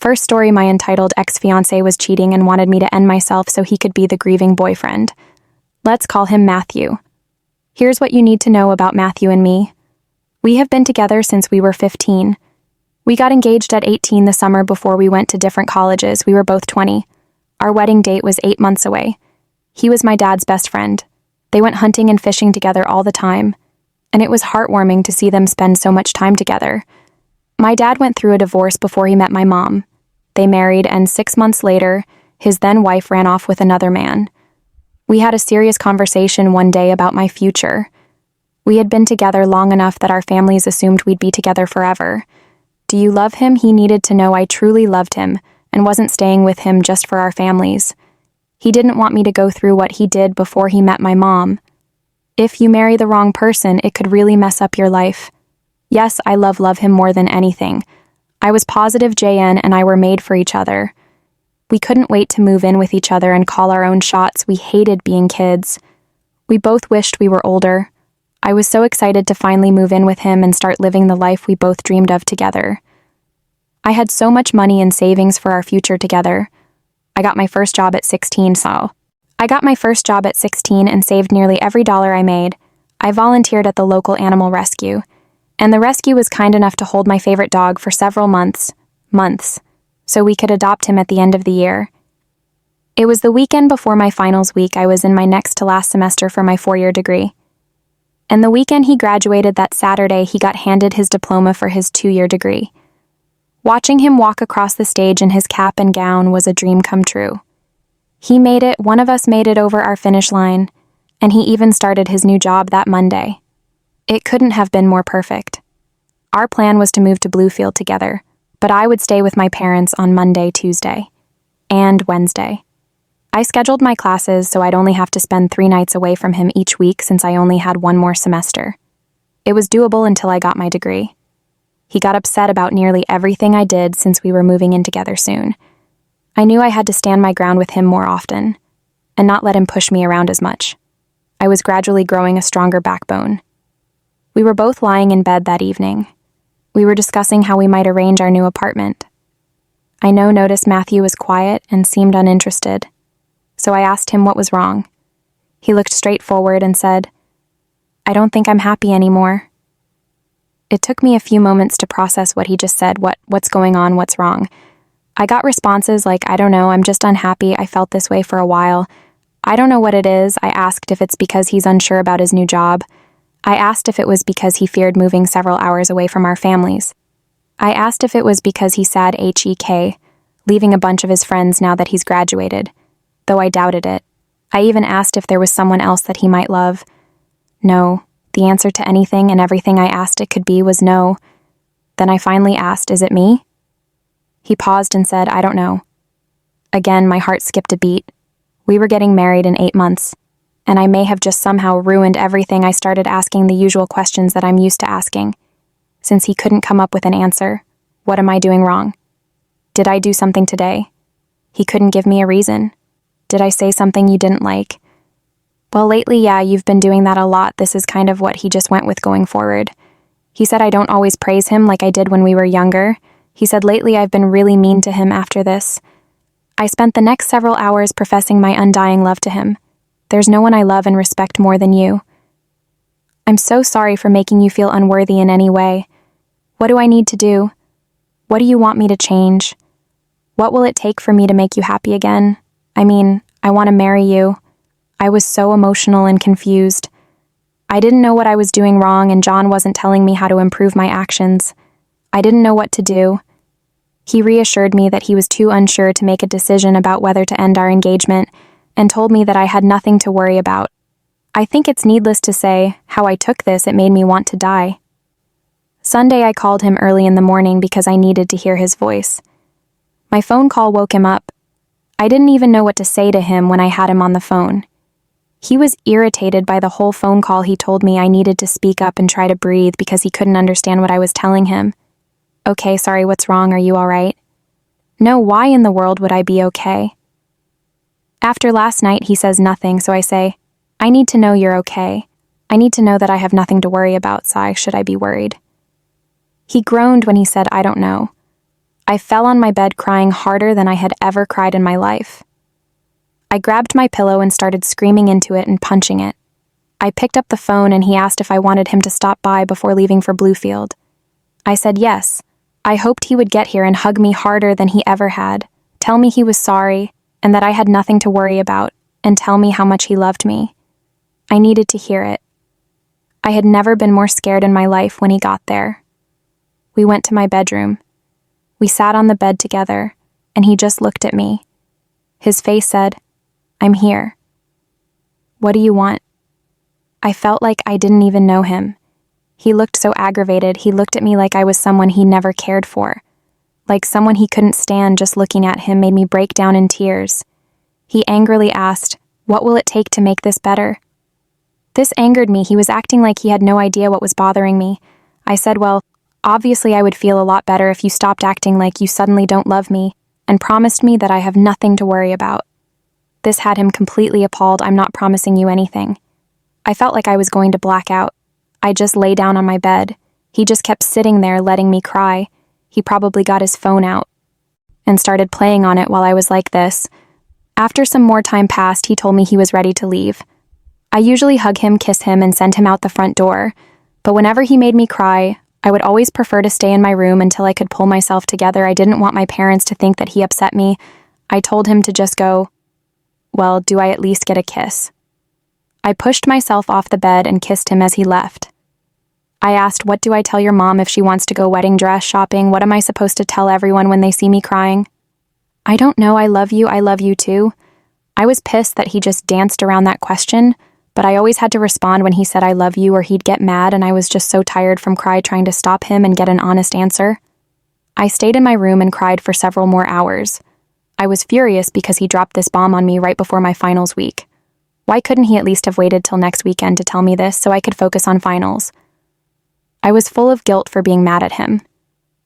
First story, my entitled ex-fiancé was cheating and wanted me to end myself so he could be the grieving boyfriend. Let's call him Matthew. Here's what you need to know about Matthew and me. We have been together since we were 15. We got engaged at 18 the summer before we went to different colleges. We were both 20. Our wedding date was 8 months away. He was my dad's best friend. They went hunting and fishing together all the time, and it was heartwarming to see them spend so much time together. My dad went through a divorce before he met my mom. They married, and 6 months later, his then-wife ran off with another man. We had a serious conversation one day about my future. We had been together long enough that our families assumed we'd be together forever. Do you love him? He needed to know I truly loved him and wasn't staying with him just for our families. He didn't want me to go through what he did before he met my mom. If you marry the wrong person, it could really mess up your life. Yes, I love him more than anything. I was positive JN and I were made for each other. We couldn't wait to move in with each other and call our own shots. We hated being kids. We both wished we were older. I was so excited to finally move in with him and start living the life we both dreamed of together. I had so much money and savings for our future together. I got my first job at 16 and saved nearly every dollar I made. I volunteered at the local animal rescue, and the rescue was kind enough to hold my favorite dog for several months, so we could adopt him at the end of the year. It was the weekend before my finals week. I was in my next to last semester for my 4-year degree. And the weekend he graduated that Saturday, he got handed his diploma for his 2-year degree. Watching him walk across the stage in his cap and gown was a dream come true. He made it, one of us made it over our finish line, and he even started his new job that Monday. It couldn't have been more perfect. Our plan was to move to Bluefield together, but I would stay with my parents on Monday, Tuesday, and Wednesday. I scheduled my classes so I'd only have to spend 3 nights away from him each week since I only had 1 more semester. It was doable until I got my degree. He got upset about nearly everything I did since we were moving in together soon. I knew I had to stand my ground with him more often, and not let him push me around as much. I was gradually growing a stronger backbone. We were both lying in bed that evening. We were discussing how we might arrange our new apartment. I noticed Matthew was quiet and seemed uninterested, so I asked him what was wrong. He looked straight forward and said, "I don't think I'm happy anymore." It took me a few moments to process what he just said. What's going on? What's wrong? I got responses like, "I don't know, I'm just unhappy. I felt this way for a while. I don't know what it is." I asked if it's because he's unsure about his new job. I asked if it was because he feared moving several hours away from our families. I asked if it was because he sad leaving a bunch of his friends now that he's graduated, though I doubted it. I even asked if there was someone else that he might love. No. The answer to anything and everything I asked it could be was no. Then I finally asked, "Is it me?" He paused and said, "I don't know." Again, my heart skipped a beat. We were getting married in 8 months, and I may have just somehow ruined everything. I started asking the usual questions that I'm used to asking. Since he couldn't come up with an answer, what am I doing wrong? Did I do something today? He couldn't give me a reason. Did I say something you didn't like? Well, lately, yeah, you've been doing that a lot. This is kind of what he just went with going forward. He said I don't always praise him like I did when we were younger. He said lately I've been really mean to him after this. I spent the next several hours professing my undying love to him. There's no one I love and respect more than you. I'm so sorry for making you feel unworthy in any way. What do I need to do? What do you want me to change? What will it take for me to make you happy again? I mean, I want to marry you. I was so emotional and confused. I didn't know what I was doing wrong, and John wasn't telling me how to improve my actions. I didn't know what to do. He reassured me that he was too unsure to make a decision about whether to end our engagement, and told me that I had nothing to worry about. I think it's needless to say how I took this. It made me want to die. Sunday, I called him early in the morning because I needed to hear his voice. My phone call woke him up. I didn't even know what to say to him when I had him on the phone. He was irritated by the whole phone call. He told me I needed to speak up and try to breathe because he couldn't understand what I was telling him. "Okay, sorry, what's wrong? Are you all right?" No, why in the world would I be okay? After last night, he says nothing, so I say, "I need to know you're okay. I need to know that I have nothing to worry about, Sai. Should I be worried?" He groaned when he said, "I don't know." I fell on my bed crying harder than I had ever cried in my life. I grabbed my pillow and started screaming into it and punching it. I picked up the phone and he asked if I wanted him to stop by before leaving for Bluefield. I said yes. I hoped he would get here and hug me harder than he ever had, tell me he was sorry and that I had nothing to worry about, and tell me how much he loved me. I needed to hear it. I had never been more scared in my life when he got there. We went to my bedroom. We sat on the bed together, and he just looked at me. His face said, "I'm here. What do you want?" I felt like I didn't even know him. He looked so aggravated. He looked at me like I was someone he never cared for. Like someone he couldn't stand. Just looking at him made me break down in tears. He angrily asked, "What will it take to make this better?" This angered me. He was acting like he had no idea what was bothering me. I said, "Well, obviously I would feel a lot better if you stopped acting like you suddenly don't love me and promised me that I have nothing to worry about." This had him completely appalled. "I'm not promising you anything." I felt like I was going to black out. I just lay down on my bed. He just kept sitting there letting me cry. He probably got his phone out and started playing on it while I was like this. After some more time passed, he told me he was ready to leave. I usually hug him, kiss him, and send him out the front door, but whenever he made me cry, I would always prefer to stay in my room until I could pull myself together. I didn't want my parents to think that he upset me. I told him to just go. Well, do I at least get a kiss? I pushed myself off the bed and kissed him as he left. I asked, "What do I tell your mom if she wants to go wedding dress shopping? What am I supposed to tell everyone when they see me crying?" "I don't know, I love you too." I was pissed that he just danced around that question, but I always had to respond when he said "I love you" or he'd get mad, and I was just so tired from trying to stop him and get an honest answer. I stayed in my room and cried for several more hours. I was furious because he dropped this bomb on me right before my finals week. Why couldn't he at least have waited till next weekend to tell me this so I could focus on finals? I was full of guilt for being mad at him.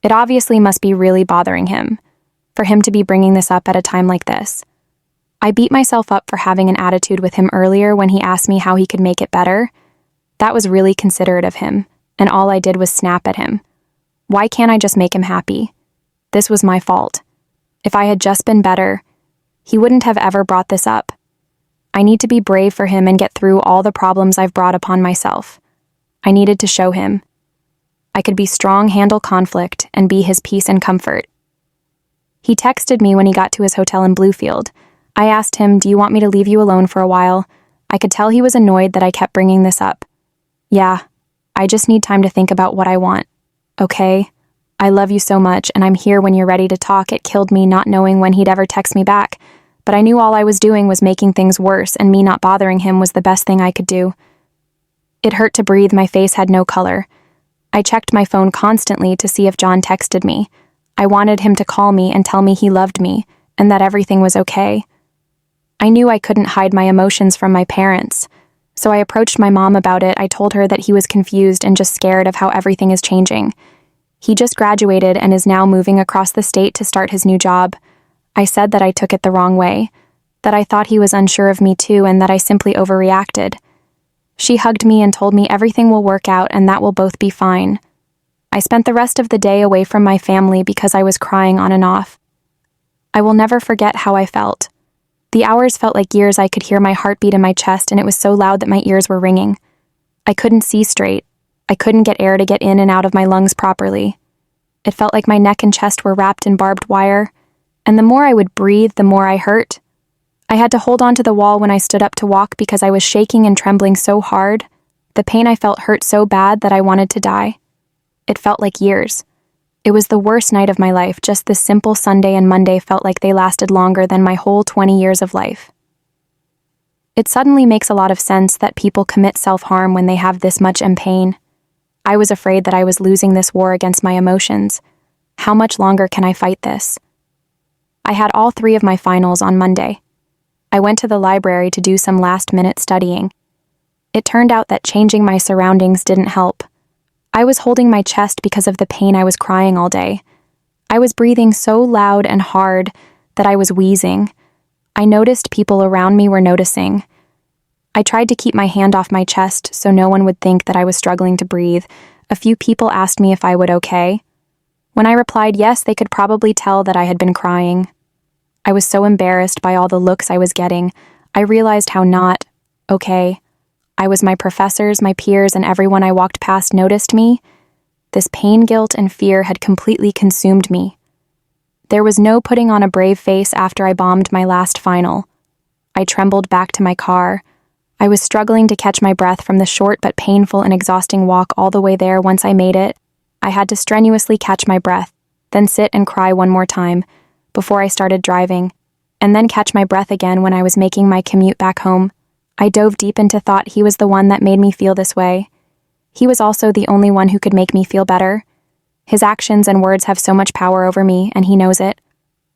It obviously must be really bothering him, for him to be bringing this up at a time like this. I beat myself up for having an attitude with him earlier when he asked me how he could make it better. That was really considerate of him, and all I did was snap at him. Why can't I just make him happy? This was my fault. If I had just been better, he wouldn't have ever brought this up. I need to be brave for him and get through all the problems I've brought upon myself. I needed to show him I could be strong, handle conflict, and be his peace and comfort. He texted me when he got to his hotel in Bluefield. I asked him, "Do you want me to leave you alone for a while?" I could tell he was annoyed that I kept bringing this up. "Yeah, I just need time to think about what I want. Okay? I love you so much, and I'm here when you're ready to talk." It killed me not knowing when he'd ever text me back, but I knew all I was doing was making things worse, and me not bothering him was the best thing I could do. It hurt to breathe. My face had no color. I checked my phone constantly to see if John texted me. I wanted him to call me and tell me he loved me and that everything was okay. I knew I couldn't hide my emotions from my parents, so I approached my mom about it. I told her that he was confused and just scared of how everything is changing. He just graduated and is now moving across the state to start his new job. I said that I took it the wrong way, that I thought he was unsure of me too, and that I simply overreacted. She hugged me and told me everything will work out and that we'll both be fine. I spent the rest of the day away from my family because I was crying on and off. I will never forget how I felt. The hours felt like years. I could hear my heartbeat in my chest, and it was so loud that my ears were ringing. I couldn't see straight. I couldn't get air to get in and out of my lungs properly. It felt like my neck and chest were wrapped in barbed wire, and the more I would breathe, the more I hurt. I had to hold on to the wall when I stood up to walk because I was shaking and trembling so hard. The pain I felt hurt so bad that I wanted to die. It felt like years. It was the worst night of my life. Just this simple Sunday and Monday felt like they lasted longer than my whole 20 years of life. It suddenly makes a lot of sense that people commit self-harm when they have this much pain. I was afraid that I was losing this war against my emotions. How much longer can I fight this? I had all 3 of my finals on Monday. I went to the library to do some last-minute studying. It turned out that changing my surroundings didn't help. I was holding my chest because of the pain. I was crying all day. I was breathing so loud and hard that I was wheezing. I noticed people around me were noticing. I tried to keep my hand off my chest so no one would think that I was struggling to breathe. A few people asked me if I would okay. When I replied yes, they could probably tell that I had been crying. I was so embarrassed by all the looks I was getting, I realized how not okay I was. My professors, my peers, and everyone I walked past noticed me. This pain, guilt, and fear had completely consumed me. There was no putting on a brave face after I bombed my last final. I trembled back to my car. I was struggling to catch my breath from the short but painful and exhausting walk all the way there. Once I made it, I had to strenuously catch my breath, then sit and cry one more time before I started driving, and then catch my breath again when I was making my commute back home. I dove deep into thought. He was the one that made me feel this way. He was also the only one who could make me feel better. His actions and words have so much power over me, and he knows it.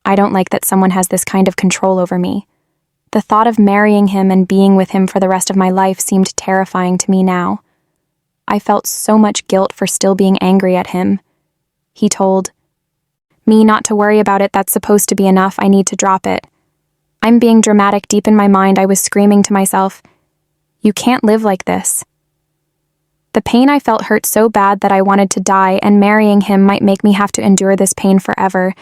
I don't like that someone has this kind of control over me. The thought of marrying him and being with him for the rest of my life seemed terrifying to me now. I felt so much guilt for still being angry at him. He told me not to worry about it. That's supposed to be enough. I need to drop it. I'm being dramatic. Deep in my mind, I was screaming to myself, "You can't live like this." The pain I felt hurt so bad that I wanted to die, and marrying him might make me have to endure this pain forever,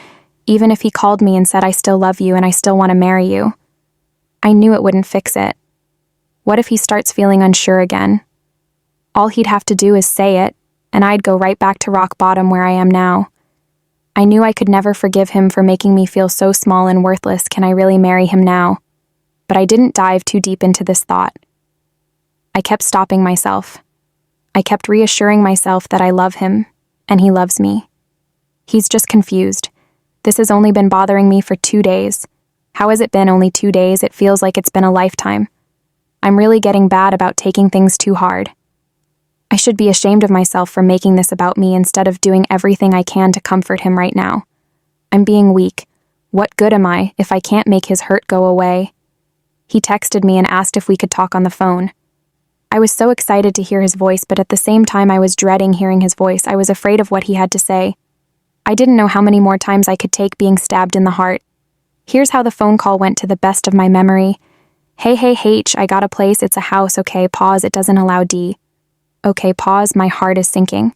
even if he called me and said, "I still love you and I still want to marry you." I knew it wouldn't fix it. What if he starts feeling unsure again? All he'd have to do is say it, and I'd go right back to rock bottom where I am now. I knew I could never forgive him for making me feel so small and worthless. Can I really marry him now? But I didn't dive too deep into this thought. I kept stopping myself. I kept reassuring myself that I love him, and he loves me. He's just confused. This has only been bothering me for 2 days. How has it been only 2 days? It feels like it's been a lifetime. I'm really getting bad about taking things too hard. I should be ashamed of myself for making this about me instead of doing everything I can to comfort him right now. I'm being weak. What good am I if I can't make his hurt go away? He texted me and asked if we could talk on the phone. I was so excited to hear his voice, but at the same time I was dreading hearing his voice. I was afraid of what he had to say. I didn't know how many more times I could take being stabbed in the heart. Here's how the phone call went to the best of my memory. Hey, H, I got a place, it's a house, okay, pause, it doesn't allow D. Okay, pause, my heart is sinking.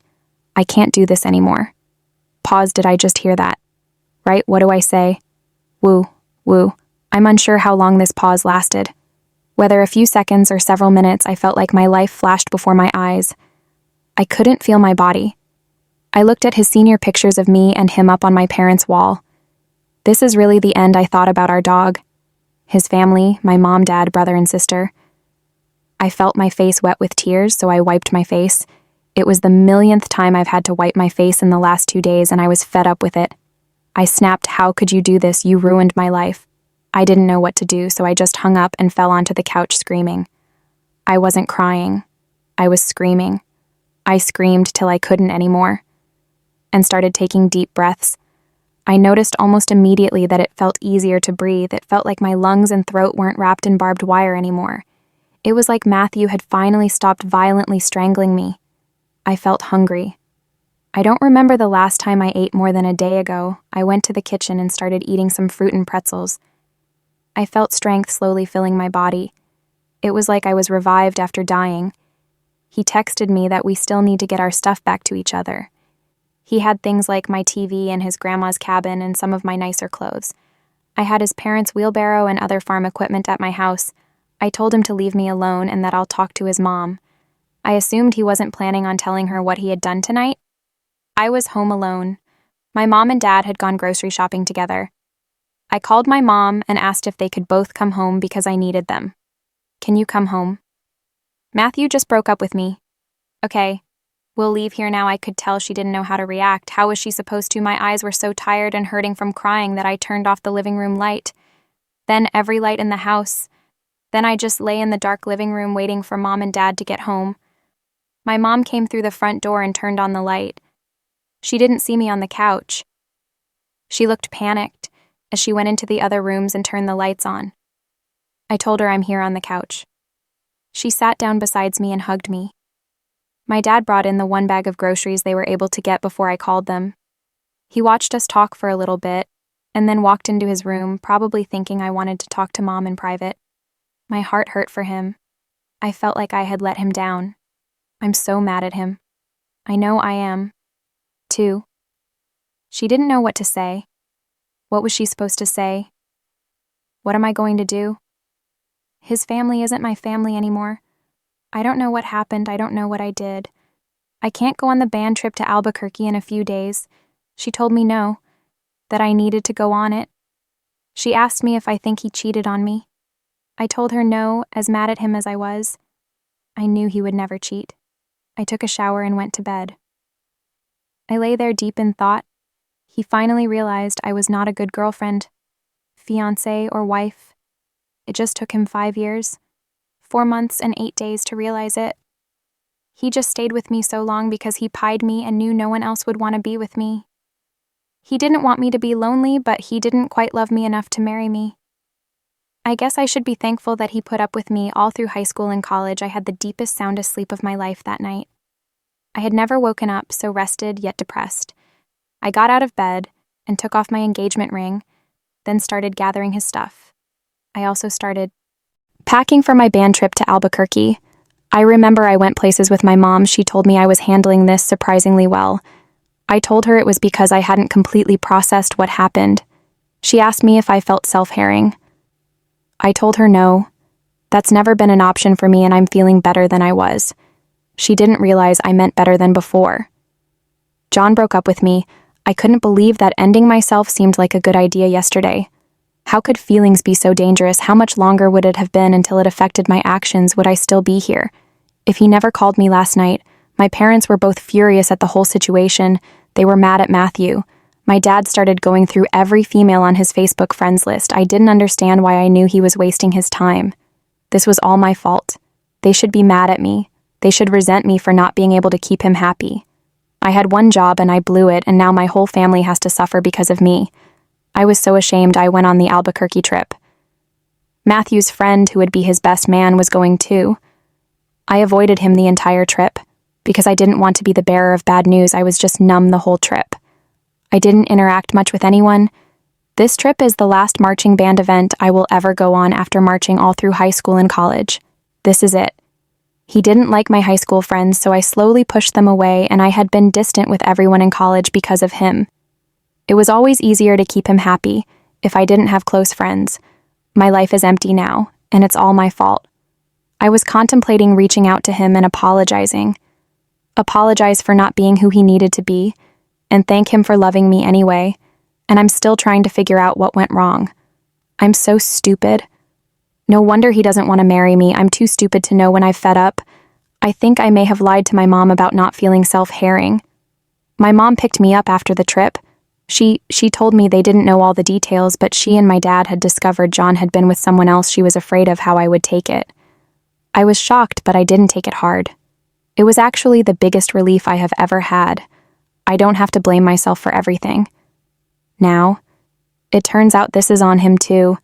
I can't do this anymore. Pause, did I just hear that? Right, what do I say? Woo. I'm unsure how long this pause lasted. Whether a few seconds or several minutes, I felt like my life flashed before my eyes. I couldn't feel my body. I looked at his senior pictures of me and him up on my parents' wall. This is really the end. I thought about our dog, his family, my mom, dad, brother, and sister. I felt my face wet with tears, so I wiped my face. It was the millionth time I've had to wipe my face in the last 2 days, and I was fed up with it. I snapped, "How could you do this? You ruined my life." I didn't know what to do, so I just hung up and fell onto the couch screaming. I wasn't crying. I was screaming. I screamed till I couldn't anymore, and started taking deep breaths. I noticed almost immediately that it felt easier to breathe. It felt like my lungs and throat weren't wrapped in barbed wire anymore. It was like Matthew had finally stopped violently strangling me. I felt hungry. I don't remember the last time I ate more than a day ago. I went to the kitchen and started eating some fruit and pretzels. I felt strength slowly filling my body. It was like I was revived after dying. He texted me that we still need to get our stuff back to each other. He had things like my TV and his grandma's cabin and some of my nicer clothes. I had his parents' wheelbarrow and other farm equipment at my house. I told him to leave me alone and that I'll talk to his mom. I assumed he wasn't planning on telling her what he had done tonight. I was home alone. My mom and dad had gone grocery shopping together. I called my mom and asked if they could both come home because I needed them. "Can you come home?" Matthew just broke up with me. "Okay, we'll leave here now." I could tell she didn't know how to react. How was she supposed to? My eyes were so tired and hurting from crying that I turned off the living room light. Then every light in the house. Then I just lay in the dark living room waiting for mom and dad to get home. My mom came through the front door and turned on the light. She didn't see me on the couch. She looked panicked as she went into the other rooms and turned the lights on. I told her I'm here on the couch. She sat down beside me and hugged me. My dad brought in the 1 bag of groceries they were able to get before I called them. He watched us talk for a little bit and then walked into his room, probably thinking I wanted to talk to mom in private. My heart hurt for him. I felt like I had let him down. I'm so mad at him. I know I am, too. She didn't know what to say. What was she supposed to say? What am I going to do? His family isn't my family anymore. I don't know what happened. I don't know what I did. I can't go on the band trip to Albuquerque in a few days. She told me no, that I needed to go on it. She asked me if I think he cheated on me. I told her no, as mad at him as I was. I knew he would never cheat. I took a shower and went to bed. I lay there deep in thought. He finally realized I was not a good girlfriend, fiancée, or wife. It just took him 5 years, 4 months and 8 days to realize it. He just stayed with me so long because he pied me and knew no one else would want to be with me. He didn't want me to be lonely, but he didn't quite love me enough to marry me. I guess I should be thankful that he put up with me all through high school and college. I had the deepest, soundest sleep of my life that night. I had never woken up so rested yet depressed. I got out of bed and took off my engagement ring, then started gathering his stuff. I also started packing for my band trip to Albuquerque. I remember I went places with my mom. She told me I was handling this surprisingly well. I told her it was because I hadn't completely processed what happened. She asked me if I felt self-harming. I told her no. That's never been an option for me, and I'm feeling better than I was. She didn't realize I meant better than before. John broke up with me. I couldn't believe that ending myself seemed like a good idea yesterday. How could feelings be so dangerous? How much longer would it have been until it affected my actions? Would I still be here? If he never called me last night, my parents were both furious at the whole situation. They were mad at Matthew. My dad started going through every female on his Facebook friends list. I didn't understand why I knew he was wasting his time. This was all my fault. They should be mad at me. They should resent me for not being able to keep him happy. I had one job and I blew it, and now my whole family has to suffer because of me. I was so ashamed I went on the Albuquerque trip. Matthew's friend, who would be his best man, was going too. I avoided him the entire trip because I didn't want to be the bearer of bad news. I was just numb the whole trip. I didn't interact much with anyone. This trip is the last marching band event I will ever go on after marching all through high school and college. This is it. He didn't like my high school friends, so I slowly pushed them away, and I had been distant with everyone in college because of him. It was always easier to keep him happy if I didn't have close friends. My life is empty now, and it's all my fault. I was contemplating reaching out to him and apologizing. Apologize for not being who he needed to be, and thank him for loving me anyway, and I'm still trying to figure out what went wrong. I'm so stupid. No wonder he doesn't want to marry me. I'm too stupid to know when I've fed up. I think I may have lied to my mom about not feeling self-harming. My mom picked me up after the trip. She told me they didn't know all the details, but she and my dad had discovered John had been with someone else. She was afraid of how I would take it. I was shocked, but I didn't take it hard. It was actually the biggest relief I have ever had. I don't have to blame myself for everything. Now, it turns out this is on him too.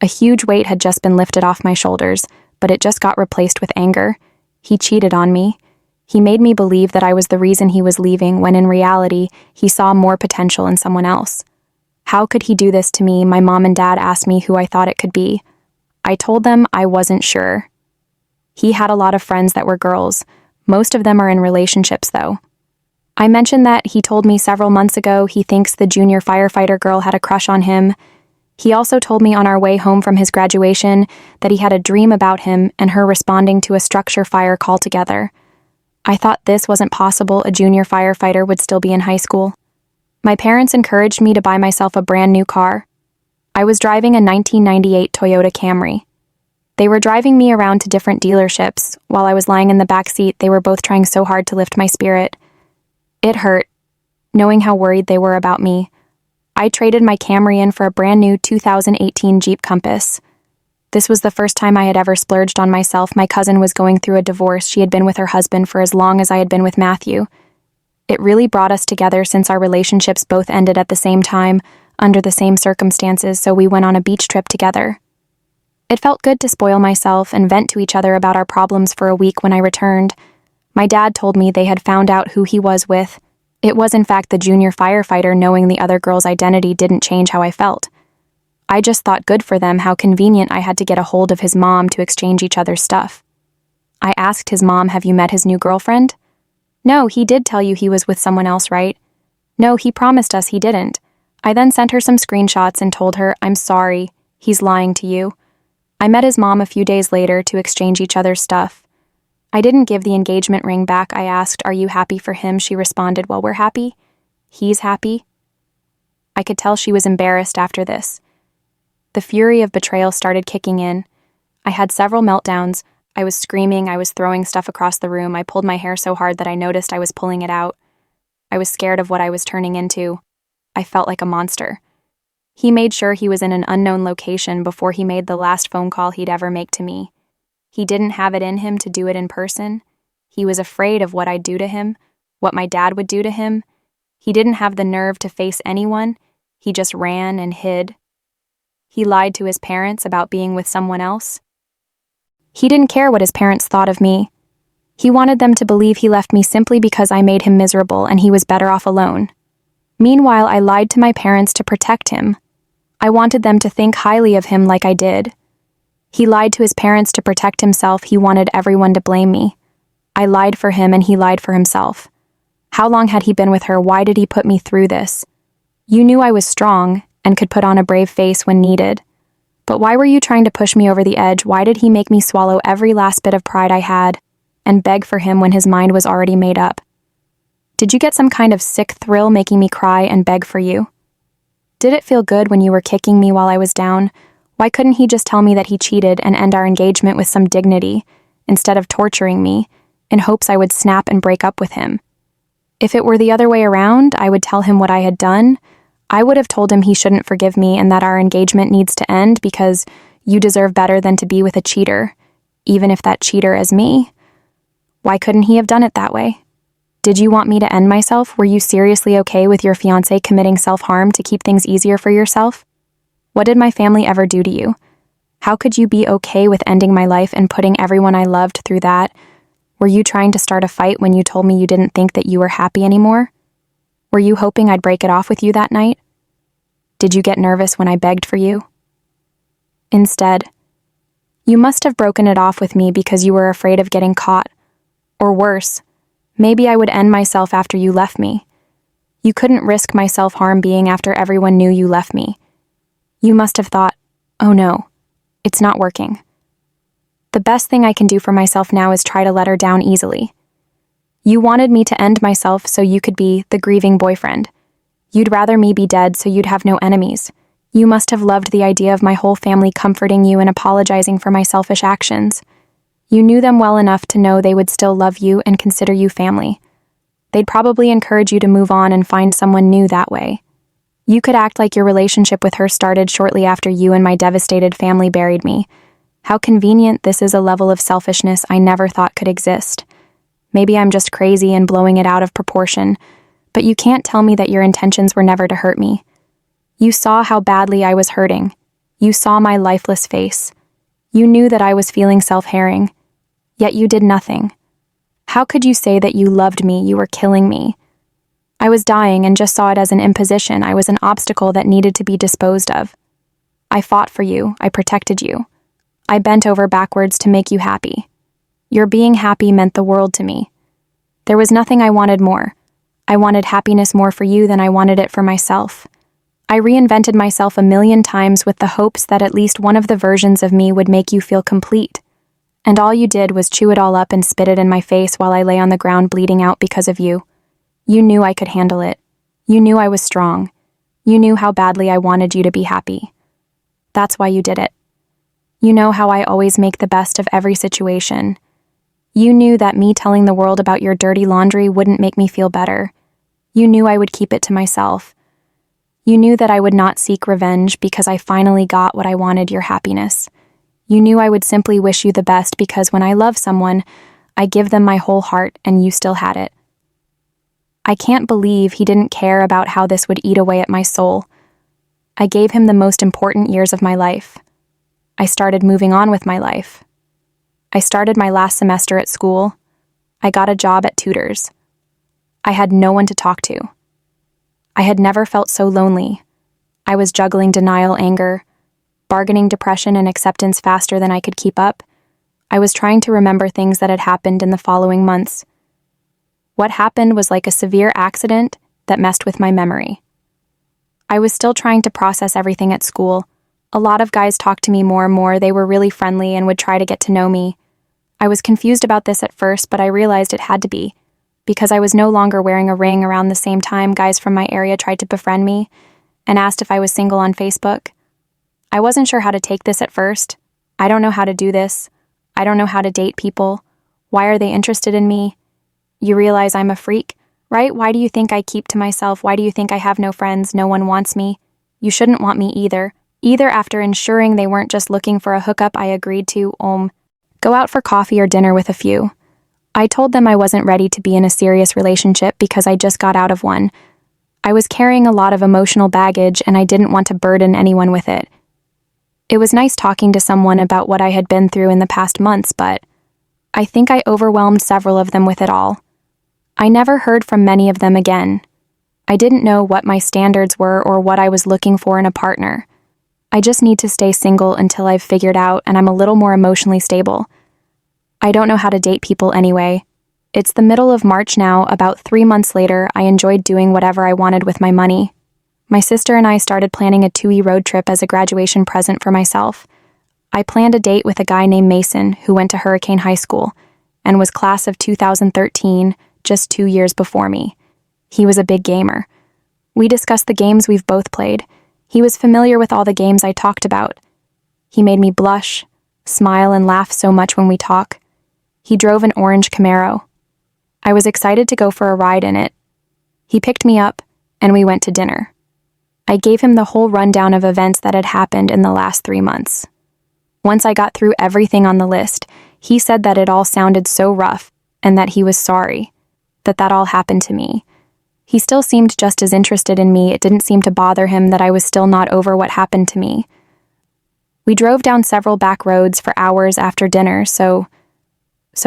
A huge weight had just been lifted off my shoulders, but it just got replaced with anger. He cheated on me. He made me believe that I was the reason he was leaving, when in reality, he saw more potential in someone else. How could he do this to me? My mom and dad asked me who I thought it could be. I told them I wasn't sure. He had a lot of friends that were girls. Most of them are in relationships, though. I mentioned that he told me several months ago he thinks the junior firefighter girl had a crush on him. He also told me on our way home from his graduation that he had a dream about him and her responding to a structure fire call together. I thought this wasn't possible. A junior firefighter would still be in high school. My parents encouraged me to buy myself a brand new car. I was driving a 1998 Toyota Camry. They were driving me around to different dealerships. While I was lying in the back seat, they were both trying so hard to lift my spirit. It hurt, knowing how worried they were about me. I traded my Camry in for a brand new 2018 Jeep Compass. This was the first time I had ever splurged on myself. My cousin was going through a divorce. She had been with her husband for as long as I had been with Matthew. It really brought us together since our relationships both ended at the same time, under the same circumstances, so we went on a beach trip together. It felt good to spoil myself and vent to each other about our problems for a week. When I returned, my dad told me they had found out who he was with. It was in fact the junior firefighter. Knowing the other girl's identity didn't change how I felt. I just thought good for them, how convenient I had to get a hold of his mom to exchange each other's stuff. I asked his mom, "Have you met his new girlfriend?" "No, he did tell you he was with someone else, right?" No, he promised us he didn't. I then sent her some screenshots and told her, I'm sorry, he's lying to you. I met his mom a few days later to exchange each other's stuff. I didn't give the engagement ring back. I asked, are you happy for him? She responded, well, we're happy. He's happy. I could tell she was embarrassed after this. The fury of betrayal started kicking in. I had several meltdowns. I was screaming, I was throwing stuff across the room. I pulled my hair so hard that I noticed I was pulling it out. I was scared of what I was turning into. I felt like a monster. He made sure he was in an unknown location before he made the last phone call he'd ever make to me. He didn't have it in him to do it in person. He was afraid of what I'd do to him, what my dad would do to him. He didn't have the nerve to face anyone. He just ran and hid. He lied to his parents about being with someone else. He didn't care what his parents thought of me. He wanted them to believe he left me simply because I made him miserable and he was better off alone. Meanwhile, I lied to my parents to protect him. I wanted them to think highly of him like I did. He lied to his parents to protect himself. He wanted everyone to blame me. I lied for him and he lied for himself. How long had he been with her? Why did he put me through this? You knew I was strong and could put on a brave face when needed. But why were you trying to push me over the edge? Why did he make me swallow every last bit of pride I had and beg for him when his mind was already made up? Did you get some kind of sick thrill making me cry and beg for you? Did it feel good when you were kicking me while I was down? Why couldn't he just tell me that he cheated and end our engagement with some dignity, instead of torturing me, in hopes I would snap and break up with him? If it were the other way around, I would tell him what I had done. I would have told him he shouldn't forgive me and that our engagement needs to end because you deserve better than to be with a cheater, even if that cheater is me. Why couldn't he have done it that way? Did you want me to end myself? Were you seriously okay with your fiancé committing self-harm to keep things easier for yourself? What did my family ever do to you? How could you be okay with ending my life and putting everyone I loved through that? Were you trying to start a fight when you told me you didn't think that you were happy anymore? Were you hoping I'd break it off with you that night? Did you get nervous when I begged for you? Instead, you must have broken it off with me because you were afraid of getting caught. Or worse, maybe I would end myself after you left me. You couldn't risk my self-harm being after everyone knew you left me. You must have thought, oh no, it's not working. The best thing I can do for myself now is try to let her down easily. You wanted me to end myself so you could be the grieving boyfriend. You'd rather me be dead so you'd have no enemies. You must have loved the idea of my whole family comforting you and apologizing for my selfish actions. You knew them well enough to know they would still love you and consider you family. They'd probably encourage you to move on and find someone new that way. You could act like your relationship with her started shortly after you and my devastated family buried me. How convenient. This is a level of selfishness I never thought could exist. Maybe I'm just crazy and blowing it out of proportion, but you can't tell me that your intentions were never to hurt me. You saw how badly I was hurting. You saw my lifeless face. You knew that I was feeling self-harming, yet you did nothing. How could you say that you loved me? You were killing me. I was dying and just saw it as an imposition. I was an obstacle that needed to be disposed of. I fought for you. I protected you. I bent over backwards to make you happy. Your being happy meant the world to me. There was nothing I wanted more. I wanted happiness more for you than I wanted it for myself. I reinvented myself 1,000,000 times with the hopes that at least one of the versions of me would make you feel complete. And all you did was chew it all up and spit it in my face while I lay on the ground bleeding out because of you. You knew I could handle it. You knew I was strong. You knew how badly I wanted you to be happy. That's why you did it. You know how I always make the best of every situation. You knew that me telling the world about your dirty laundry wouldn't make me feel better. You knew I would keep it to myself. You knew that I would not seek revenge because I finally got what I wanted, your happiness. You knew I would simply wish you the best because when I love someone, I give them my whole heart and you still had it. I can't believe he didn't care about how this would eat away at my soul. I gave him the most important years of my life. I started moving on with my life. I started my last semester at school. I got a job at Tutors. I had no one to talk to. I had never felt so lonely. I was juggling denial, anger, bargaining depression and acceptance faster than I could keep up. I was trying to remember things that had happened in the following months. What happened was like a severe accident, that messed with my memory. I was still trying to process everything at school. A lot of guys talked to me more and more. They were really friendly and would try to get to know me. I was confused about this at first, but I realized it had to be. Because I was no longer wearing a ring around the same time, guys from my area tried to befriend me and asked if I was single on Facebook. I wasn't sure how to take this at first. I don't know how to do this. I don't know how to date people. Why are they interested in me? You realize I'm a freak, right? Why do you think I keep to myself? Why do you think I have no friends? No one wants me. You shouldn't want me either. Either after ensuring they weren't just looking for a hookup, I agreed to, go out for coffee or dinner with a few. I told them I wasn't ready to be in a serious relationship because I just got out of one. I was carrying a lot of emotional baggage and I didn't want to burden anyone with it. It was nice talking to someone about what I had been through in the past months, but I think I overwhelmed several of them with it all. I never heard from many of them again. I didn't know what my standards were or what I was looking for in a partner. I just need to stay single until I've figured out and I'm a little more emotionally stable. I don't know how to date people anyway. It's the middle of March now. About 3 months later, I enjoyed doing whatever I wanted with my money. My sister and I started planning a 2-week road trip as a graduation present for myself. I planned a date with a guy named Mason who went to Hurricane High School and was class of 2013, just 2 years before me. He was a big gamer. We discussed the games we've both played. He was familiar with all the games I talked about. He made me blush, smile, and laugh so much when we talk. He drove an orange Camaro. I was excited to go for a ride in it. He picked me up, and we went to dinner. I gave him the whole rundown of events that had happened in the last 3 months. Once I got through everything on the list, he said that it all sounded so rough and that he was sorry, that all happened to me. He still seemed just as interested in me. It didn't seem to bother him that I was still not over what happened to me. We drove down several back roads for hours after dinner, so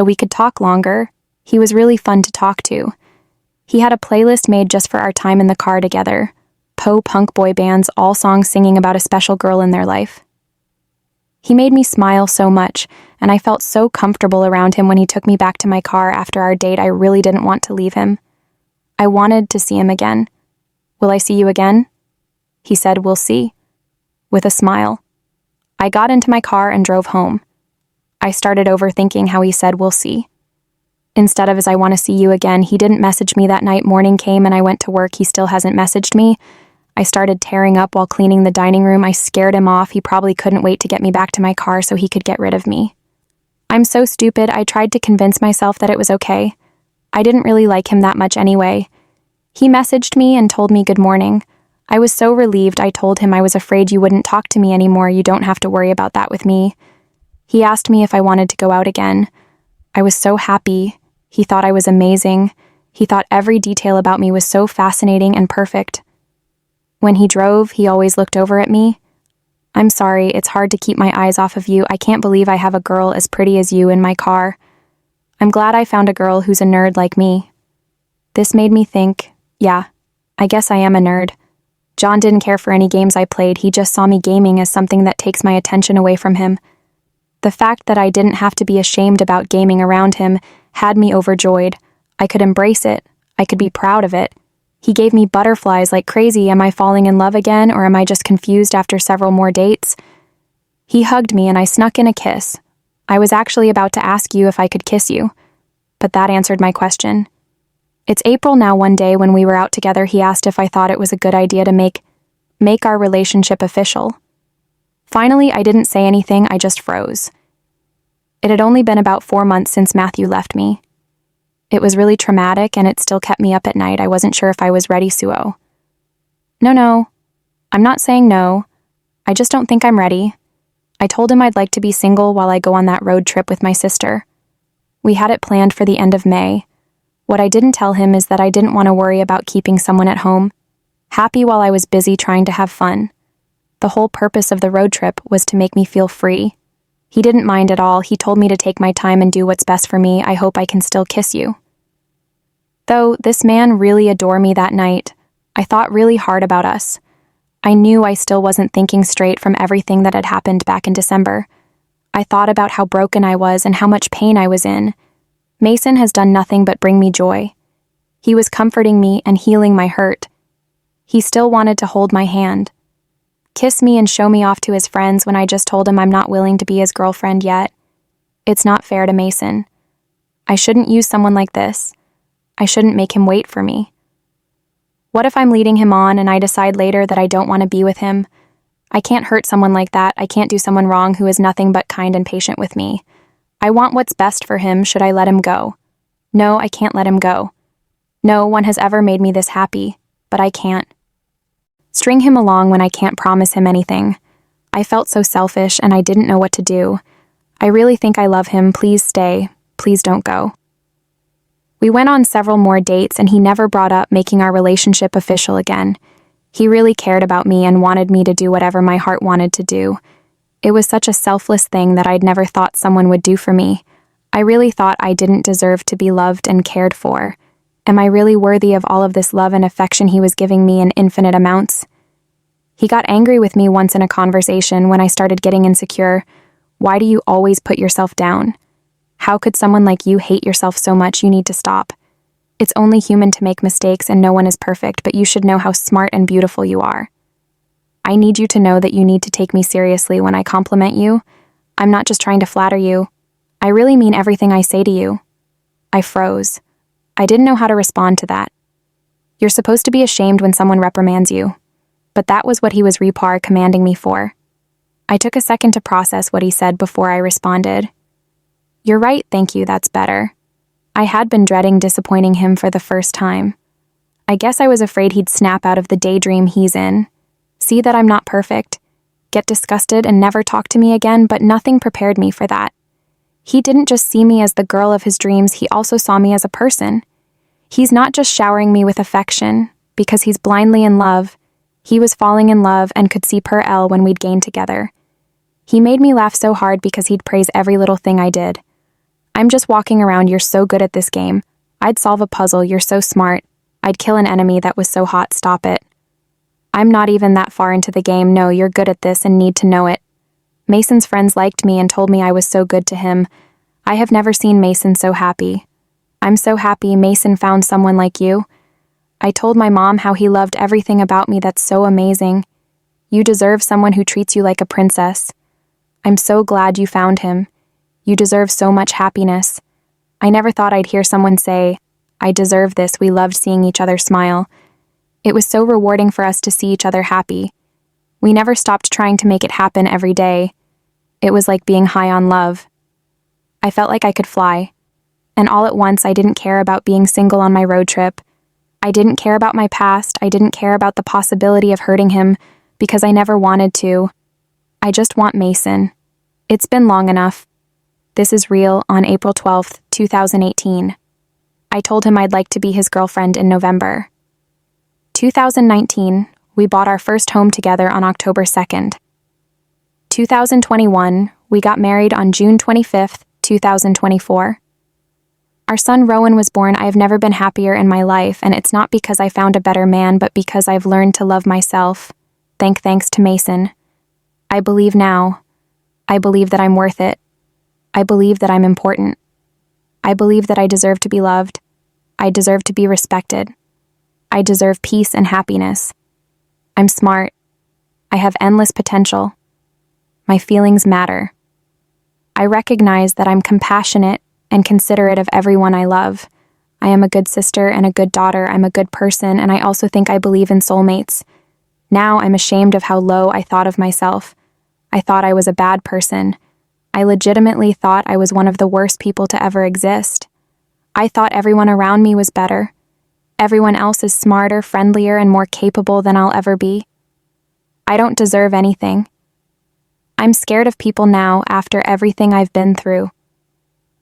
we could talk longer. He was really fun to talk to. He had a playlist made just for our time in the car together. Punk boy bands, all songs singing about a special girl in their life. He made me smile so much, and I felt so comfortable around him when he took me back to my car after our date. I really didn't want to leave him. I wanted to see him again. Will I see you again? He said, we'll see, with a smile. I got into my car and drove home. I started overthinking how he said, we'll see. Instead of, as I want to see you again, he didn't message me that night. Morning came and I went to work. He still hasn't messaged me. I started tearing up while cleaning the dining room. I scared him off. He probably couldn't wait to get me back to my car so he could get rid of me. I'm so stupid. I tried to convince myself that it was okay. I didn't really like him that much anyway. He messaged me and told me good morning. I was so relieved. I told him I was afraid you wouldn't talk to me anymore. You don't have to worry about that with me. He asked me if I wanted to go out again. I was so happy. He thought I was amazing. He thought every detail about me was so fascinating and perfect. When he drove, he always looked over at me. I'm sorry, it's hard to keep my eyes off of you. I can't believe I have a girl as pretty as you in my car. I'm glad I found a girl who's a nerd like me. This made me think, yeah, I guess I am a nerd. John didn't care for any games I played. He just saw me gaming as something that takes my attention away from him. The fact that I didn't have to be ashamed about gaming around him had me overjoyed. I could embrace it. I could be proud of it. He gave me butterflies like crazy. Am I falling in love again, or am I just confused after several more dates? He hugged me and I snuck in a kiss. I was actually about to ask you if I could kiss you, but that answered my question. It's April now. One day when we were out together, he asked if I thought it was a good idea to make our relationship official. Finally, I didn't say anything. I just froze. It had only been about 4 months since Matthew left me. It was really traumatic, and it still kept me up at night. I wasn't sure if I was ready, Suo. No. I'm not saying no. I just don't think I'm ready. I told him I'd like to be single while I go on that road trip with my sister. We had it planned for the end of May. What I didn't tell him is that I didn't want to worry about keeping someone at home, happy while I was busy trying to have fun. The whole purpose of the road trip was to make me feel free. He didn't mind at all. He told me to take my time and do what's best for me. I hope I can still kiss you. Though this man really adored me that night, I thought really hard about us. I knew I still wasn't thinking straight from everything that had happened back in December. I thought about how broken I was and how much pain I was in. Mason has done nothing but bring me joy. He was comforting me and healing my hurt. He still wanted to hold my hand, kiss me and show me off to his friends when I just told him I'm not willing to be his girlfriend yet. It's not fair to Mason. I shouldn't use someone like this. I shouldn't make him wait for me. What if I'm leading him on and I decide later that I don't want to be with him? I can't hurt someone like that. I can't do someone wrong who is nothing but kind and patient with me. I want what's best for him. Should I let him go? No, I can't let him go. No one has ever made me this happy, but I can't. String him along when I can't promise him anything. I felt so selfish and I didn't know what to do. I really think I love him. Please stay. Please don't go. We went on several more dates and he never brought up making our relationship official again. He really cared about me and wanted me to do whatever my heart wanted to do. It was such a selfless thing that I'd never thought someone would do for me. I really thought I didn't deserve to be loved and cared for. Am I really worthy of all of this love and affection he was giving me in infinite amounts? He got angry with me once in a conversation when I started getting insecure. Why do you always put yourself down? How could someone like you hate yourself so much? You need to stop. It's only human to make mistakes and no one is perfect, but you should know how smart and beautiful you are. I need you to know that you need to take me seriously when I compliment you. I'm not just trying to flatter you. I really mean everything I say to you. I froze. I didn't know how to respond to that. You're supposed to be ashamed when someone reprimands you. But that was what he was commanding me for. I took a second to process what he said before I responded. You're right, thank you, that's better. I had been dreading disappointing him for the first time. I guess I was afraid he'd snap out of the daydream he's in. See that I'm not perfect. Get disgusted and never talk to me again, but nothing prepared me for that. He didn't just see me as the girl of his dreams, he also saw me as a person. He's not just showering me with affection, because he's blindly in love. He was falling in love and could see per L when we'd gain together. He made me laugh so hard because he'd praise every little thing I did. I'm just walking around, you're so good at this game. I'd solve a puzzle, you're so smart. I'd kill an enemy that was so hot, stop it. I'm not even that far into the game, no, you're good at this and need to know it. Mason's friends liked me and told me I was so good to him. I have never seen Mason so happy. I'm so happy Mason found someone like you. I told my mom how he loved everything about me that's so amazing. You deserve someone who treats you like a princess. I'm so glad you found him. You deserve so much happiness. I never thought I'd hear someone say, I deserve this. We loved seeing each other smile. It was so rewarding for us to see each other happy. We never stopped trying to make it happen every day. It was like being high on love. I felt like I could fly. And all at once, I didn't care about being single on my road trip. I didn't care about my past. I didn't care about the possibility of hurting him because I never wanted to. I just want Mason. It's been long enough. This is real. On April 12th, 2018. I told him I'd like to be his girlfriend in November. 2019, we bought our first home together on October 2nd. 2021, we got married on June 25th, 2024. Our son Rowan was born. I have never been happier in my life, and it's not because I found a better man, but because I've learned to love myself. Thanks to Mason. I believe now. I believe that I'm worth it. I believe that I'm important. I believe that I deserve to be loved. I deserve to be respected. I deserve peace and happiness. I'm smart. I have endless potential. My feelings matter. I recognize that I'm compassionate and considerate of everyone I love. I am a good sister and a good daughter. I'm a good person, and I also think I believe in soulmates. Now I'm ashamed of how low I thought of myself. I thought I was a bad person. I legitimately thought I was one of the worst people to ever exist. I thought everyone around me was better. Everyone else is smarter, friendlier, and more capable than I'll ever be. I don't deserve anything. I'm scared of people now after everything I've been through.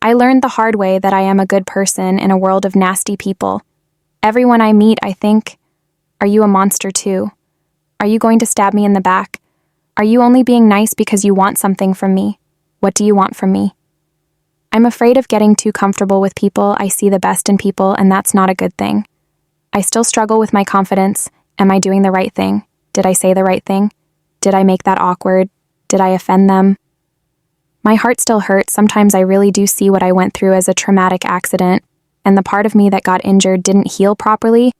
I learned the hard way that I am a good person in a world of nasty people. Everyone I meet, I think, are you a monster too? Are you going to stab me in the back? Are you only being nice because you want something from me? What do you want from me? I'm afraid of getting too comfortable with people. I see the best in people, and that's not a good thing. I still struggle with my confidence. Am I doing the right thing? Did I say the right thing? Did I make that awkward? Did I offend them? My heart still hurts. Sometimes I really do see what I went through as a traumatic accident, and the part of me that got injured didn't heal properly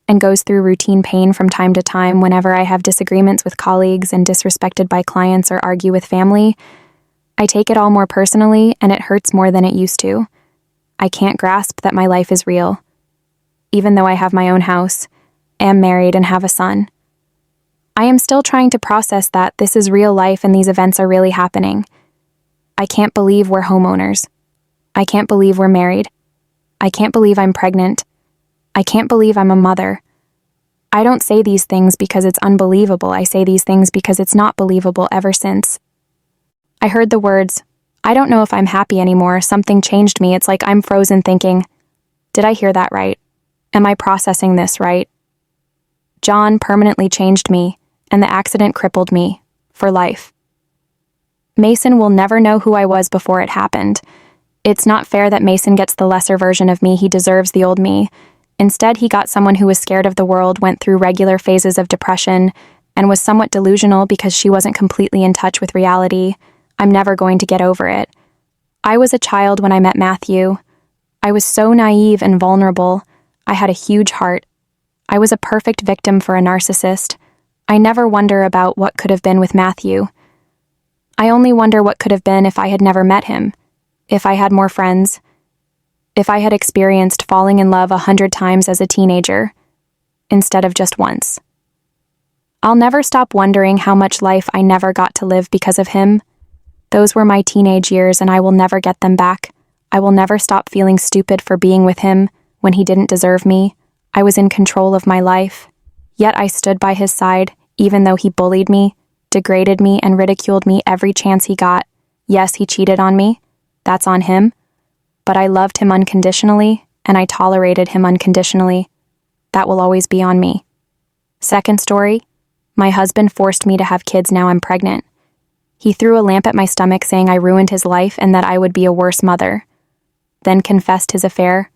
and goes through routine pain from time to time whenever I have disagreements with colleagues and disrespected by clients or argue with family. I take it all more personally, and it hurts more than it used to. I can't grasp that my life is real. Even though I have my own house, am married, and have a son. I am still trying to process that this is real life and these events are really happening. I can't believe we're homeowners. I can't believe we're married. I can't believe I'm pregnant. I can't believe I'm a mother. I don't say these things because it's unbelievable. I say these things because it's not believable ever since. I heard the words, I don't know if I'm happy anymore. Something changed me. It's like I'm frozen thinking, did I hear that right? Am I processing this right? John permanently changed me, and the accident crippled me, for life. Mason will never know who I was before it happened. It's not fair that Mason gets the lesser version of me. He deserves the old me. Instead, he got someone who was scared of the world, went through regular phases of depression, and was somewhat delusional because she wasn't completely in touch with reality. I'm never going to get over it. I was a child when I met Matthew. I was so naive and vulnerable. I had a huge heart. I was a perfect victim for a narcissist. I never wonder about what could have been with Matthew. I only wonder what could have been if I had never met him, if I had more friends, if I had experienced falling in love 100 times as a teenager, instead of just once. I'll never stop wondering how much life I never got to live because of him. Those were my teenage years, and I will never get them back. I will never stop feeling stupid for being with him when he didn't deserve me. I was in control of my life. Yet I stood by his side, even though he bullied me, degraded me, and ridiculed me every chance he got. Yes, he cheated on me. That's on him. But I loved him unconditionally, and I tolerated him unconditionally. That will always be on me. Second story, my husband forced me to have kids. Now I'm pregnant. He threw a lamp at my stomach saying I ruined his life and that I would be a worse mother. Then confessed his affair.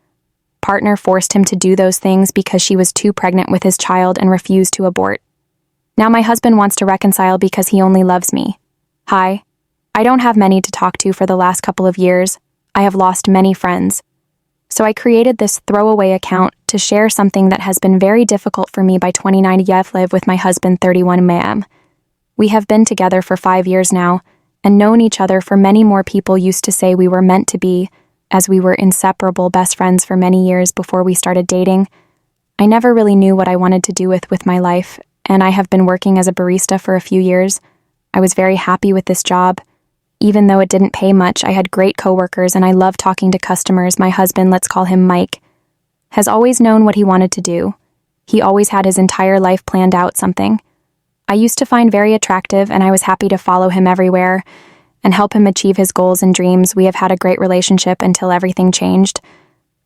Partner forced him to do those things because she was too pregnant with his child and refused to abort. Now my husband wants to reconcile because he only loves me. Hi. I don't have many to talk to for the last couple of years. I have lost many friends. So I created this throwaway account to share something that has been very difficult for me by 29 years live with my husband 31 ma'am. We have been together for 5 years now and known each other for many more. People used to say we were meant to be, as we were inseparable best friends for many years before we started dating. I never really knew what I wanted to do with my life, and I have been working as a barista for a few years. I was very happy with this job. Even though it didn't pay much, I had great coworkers and I loved talking to customers. My husband, let's call him Mike, has always known what he wanted to do. He always had his entire life planned out something. I used to find very attractive, and I was happy to follow him everywhere and help him achieve his goals and dreams. We have had a great relationship until everything changed.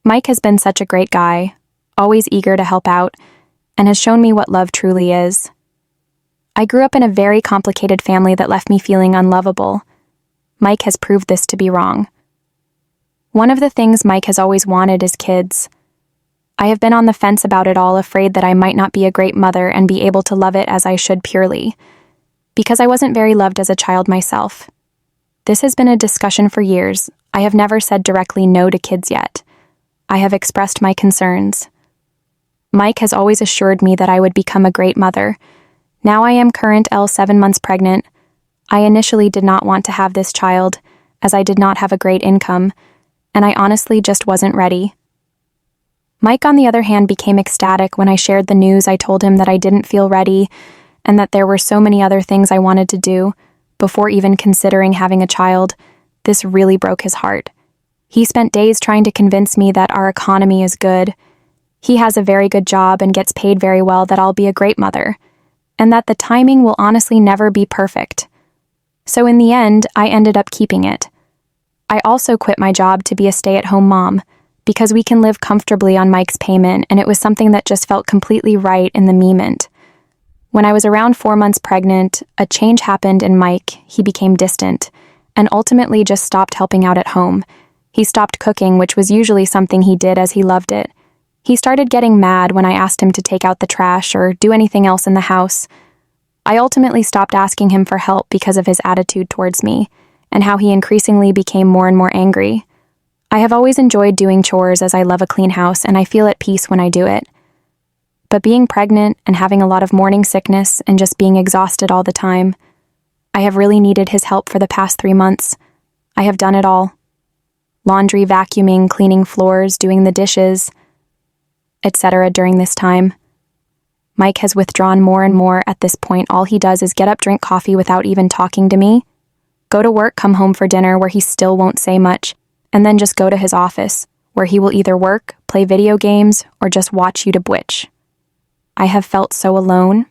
Mike has been such a great guy, always eager to help out, and has shown me what love truly is. I grew up in a very complicated family that left me feeling unlovable. Mike has proved this to be wrong. One of the things Mike has always wanted is kids. I have been on the fence about it all, afraid that I might not be a great mother and be able to love it as I should purely, because I wasn't very loved as a child myself. This has been a discussion for years. I have never said directly no to kids yet. I have expressed my concerns. Mike has always assured me that I would become a great mother. Now I am current 7 months pregnant. I initially did not want to have this child, as I did not have a great income, and I honestly just wasn't ready. Mike, on the other hand, became ecstatic when I shared the news. I told him that I didn't feel ready and that there were so many other things I wanted to do before even considering having a child. This really broke his heart. He spent days trying to convince me that our economy is good. He has a very good job and gets paid very well, that I'll be a great mother, and that the timing will honestly never be perfect. So in the end, I ended up keeping it. I also quit my job to be a stay-at-home mom, because we can live comfortably on Mike's payment, and it was something that just felt completely right in the moment. When I was around 4 months pregnant, a change happened in Mike. He became distant, and ultimately just stopped helping out at home. He stopped cooking, which was usually something he did as he loved it. He started getting mad when I asked him to take out the trash or do anything else in the house. I ultimately stopped asking him for help because of his attitude towards me, and how he increasingly became more and more angry. I have always enjoyed doing chores as I love a clean house and I feel at peace when I do it. But being pregnant and having a lot of morning sickness and just being exhausted all the time, I have really needed his help for the past 3 months. I have done it all. Laundry, vacuuming, cleaning floors, doing the dishes, etc. during this time. Mike has withdrawn more and more at this point. All he does is get up, drink coffee without even talking to me, go to work, come home for dinner where he still won't say much, and then just go to his office, where he will either work, play video games, or just watch YouTube Twitch. I have felt so alone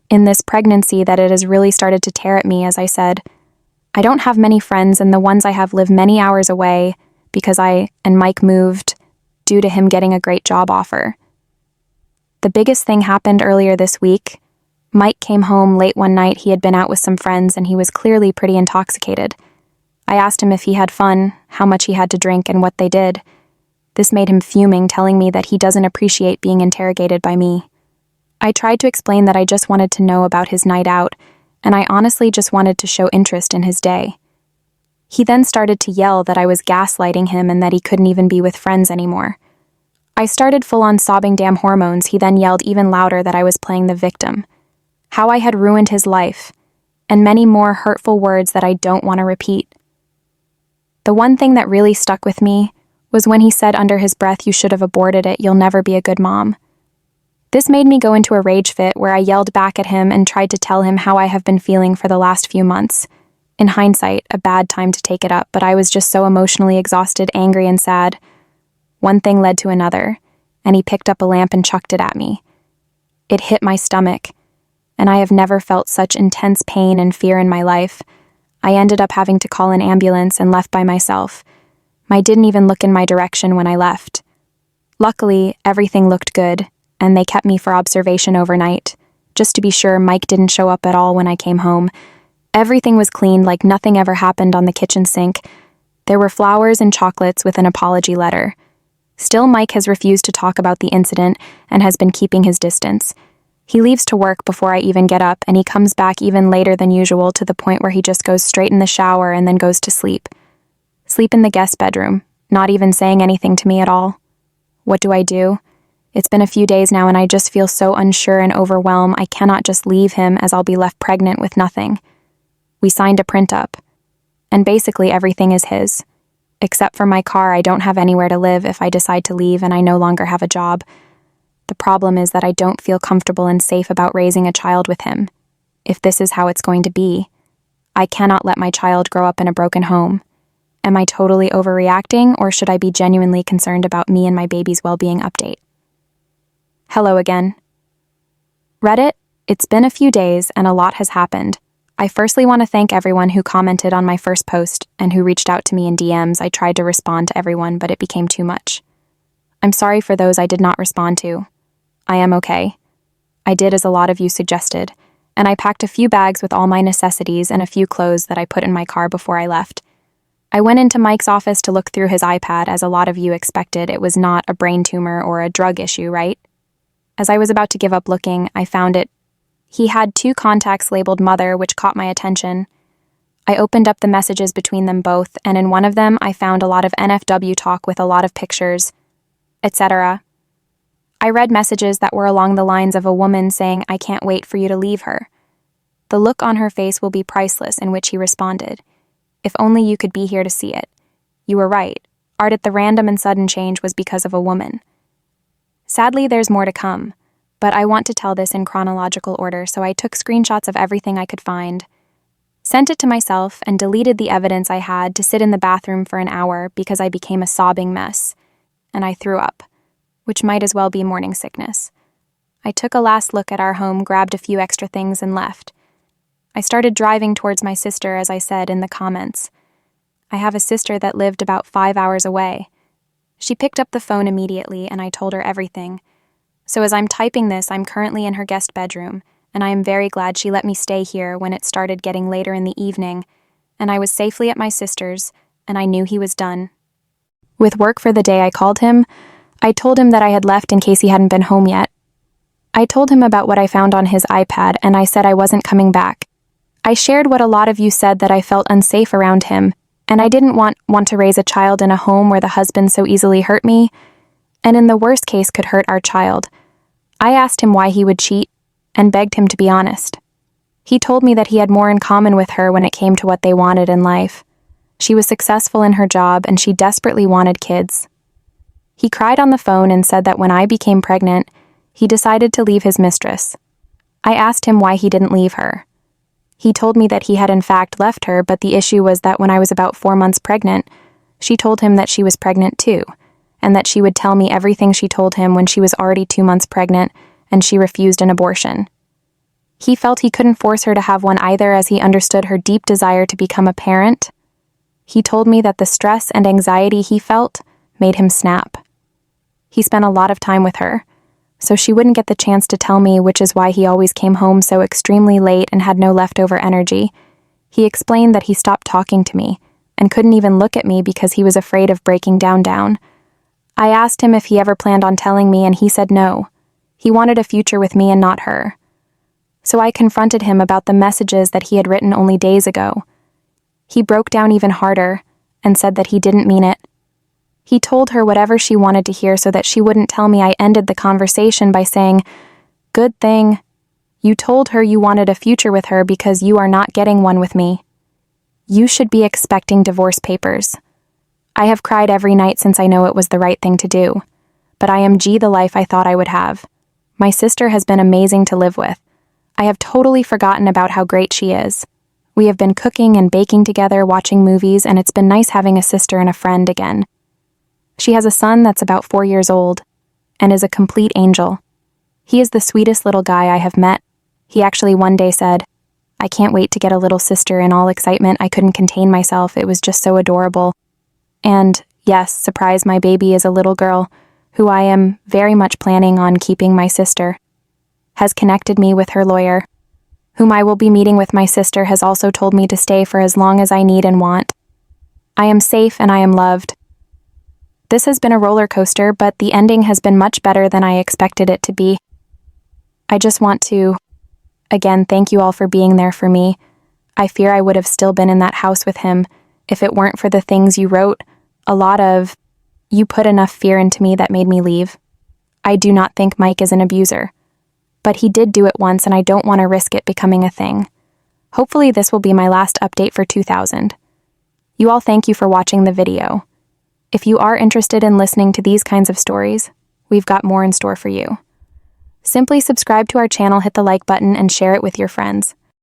in this pregnancy that it has really started to tear at me. As I said, I don't have many friends, and the ones I have live many hours away because I and Mike moved due to him getting a great job offer. The biggest thing happened earlier this week. Mike came home late one night. He had been out with some friends and he was clearly pretty intoxicated. I asked him if he had fun, how much he had to drink, and what they did. This made him fuming, telling me that he doesn't appreciate being interrogated by me. I tried to explain that I just wanted to know about his night out, and I honestly just wanted to show interest in his day. He then started to yell that I was gaslighting him and that he couldn't even be with friends anymore. I started full-on sobbing damn hormones. He then yelled even louder that I was playing the victim, how I had ruined his life, and many more hurtful words that I don't want to repeat. The one thing that really stuck with me was when he said under his breath, "You should have aborted it, you'll never be a good mom." This made me go into a rage fit where I yelled back at him and tried to tell him how I have been feeling for the last few months. In hindsight, a bad time to take it up, but I was just so emotionally exhausted, angry, and sad. One thing led to another, and he picked up a lamp and chucked it at me. It hit my stomach, and I have never felt such intense pain and fear in my life. I ended up having to call an ambulance and left by myself. I didn't even look in my direction when I left. Luckily, everything looked good, and they kept me for observation overnight. Just to be sure, Mike didn't show up at all when I came home. Everything was clean, like nothing ever happened on the kitchen sink. There were flowers and chocolates with an apology letter. Still, Mike has refused to talk about the incident and has been keeping his distance. He leaves to work before I even get up, and he comes back even later than usual, to the point where he just goes straight in the shower and then goes to sleep. Sleep in the guest bedroom, not even saying anything to me at all. What do I do? It's been a few days now and I just feel so unsure and overwhelmed. I cannot just leave him, as I'll be left pregnant with nothing. We signed a print-up, and basically everything is his. Except for my car, I don't have anywhere to live if I decide to leave, and I no longer have a job. The problem is that I don't feel comfortable and safe about raising a child with him. If this is how it's going to be, I cannot let my child grow up in a broken home. Am I totally overreacting, or should I be genuinely concerned about me and my baby's well-being? Update. Hello again. Reddit, it's been a few days and a lot has happened. I firstly want to thank everyone who commented on my first post and who reached out to me in DMs. I tried to respond to everyone, but it became too much. I'm sorry for those I did not respond to. I am okay. I did as a lot of you suggested, and I packed a few bags with all my necessities and a few clothes that I put in my car before I left. I went into Mike's office to look through his iPad, as a lot of you expected. It was not a brain tumor or a drug issue, right? As I was about to give up looking, I found it. He had 2 contacts labeled mother, which caught my attention. I opened up the messages between them both, and in one of them I found a lot of NFW talk with a lot of pictures, etc. I read messages that were along the lines of a woman saying, "I can't wait for you to leave her. The look on her face will be priceless," in which he responded, "If only you could be here to see it. You were right. Art at the random and sudden change was because of a woman." Sadly, there's more to come, but I want to tell this in chronological order, so I took screenshots of everything I could find, sent it to myself, and deleted the evidence I had to sit in the bathroom for an hour because I became a sobbing mess, and I threw up, which might as well be morning sickness. I took a last look at our home, grabbed a few extra things, and left. I started driving towards my sister, as I said in the comments. I have a sister that lived about 5 hours away. She picked up the phone immediately, and I told her everything. So as I'm typing this, I'm currently in her guest bedroom, and I am very glad she let me stay here when it started getting later in the evening, and I was safely at my sister's, and I knew he was done. With work for the day, I called him. I told him that I had left in case he hadn't been home yet. I told him about what I found on his iPad, and I said I wasn't coming back. I shared what a lot of you said, that I felt unsafe around him, And I didn't want to raise a child in a home where the husband so easily hurt me, and in the worst case could hurt our child. I asked him why he would cheat, and begged him to be honest. He told me that he had more in common with her when it came to what they wanted in life. She was successful in her job, and she desperately wanted kids. He cried on the phone and said that when I became pregnant, he decided to leave his mistress. I asked him why he didn't leave her. He told me that he had in fact left her, but the issue was that when I was about 4 months pregnant, she told him that she was pregnant too, and that she would tell me everything she told him when she was already 2 months pregnant and she refused an abortion. He felt he couldn't force her to have one either, as he understood her deep desire to become a parent. He told me that the stress and anxiety he felt made him snap. He spent a lot of time with her, so she wouldn't get the chance to tell me, which is why he always came home so extremely late and had no leftover energy. He explained that he stopped talking to me and couldn't even look at me because he was afraid of breaking down. I asked him if he ever planned on telling me, and he said no. He wanted a future with me and not her. So I confronted him about the messages that he had written only days ago. He broke down even harder and said that he didn't mean it. He told her whatever she wanted to hear so that she wouldn't tell me. I ended the conversation by saying, "Good thing. You told her you wanted a future with her because you are not getting one with me. You should be expecting divorce papers." I have cried every night since I know it was the right thing to do, but I am the life I thought I would have. My sister has been amazing to live with. I have totally forgotten about how great she is. We have been cooking and baking together, watching movies, and it's been nice having a sister and a friend again. She has a son that's about 4 years old and is a complete angel. He is the sweetest little guy I have met. He actually one day said, "I can't wait to get a little sister." In all excitement, I couldn't contain myself. It was just so adorable. And yes, surprise, my baby is a little girl who I am very much planning on keeping. My sister has connected me with her lawyer, whom I will be meeting with. My sister has also told me to stay for as long as I need and want. I am safe and I am loved. This has been a roller coaster, but the ending has been much better than I expected it to be. I just want to, again, thank you all for being there for me. I fear I would have still been in that house with him if it weren't for the things you wrote. A lot of, you put enough fear into me that made me leave. I do not think Mike is an abuser, but he did do it once and I don't want to risk it becoming a thing. Hopefully this will be my last update for 2000. You all, thank you for watching the video. If you are interested in listening to these kinds of stories, we've got more in store for you. Simply subscribe to our channel, hit the like button, and share it with your friends.